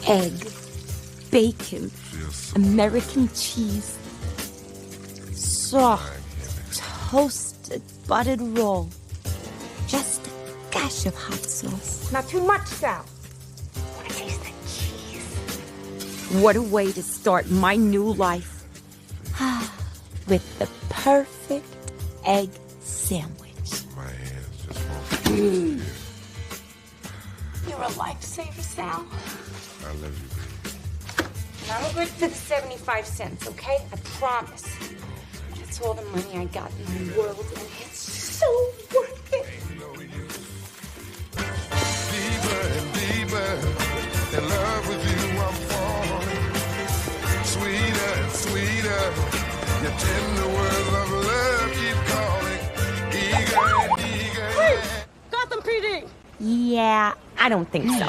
egg, bacon, American cheese, soft, toasted, buttered roll. Just a dash of hot sauce. Not too much, Sal. I want to taste the cheese. What a way to start my new life. With the perfect egg sandwich. My hands just won't. You're a lifesaver, Sal. I love you, baby. And I'm good for the 75 cents, okay? I promise. That's all the money I got in the world, and it's so worth it. Deeper and deeper in love with you, I'm falling. Sweeter and sweeter, your tender words of love keep calling. Eager and eager. Hey, Gotham PD. Yeah, I don't think so.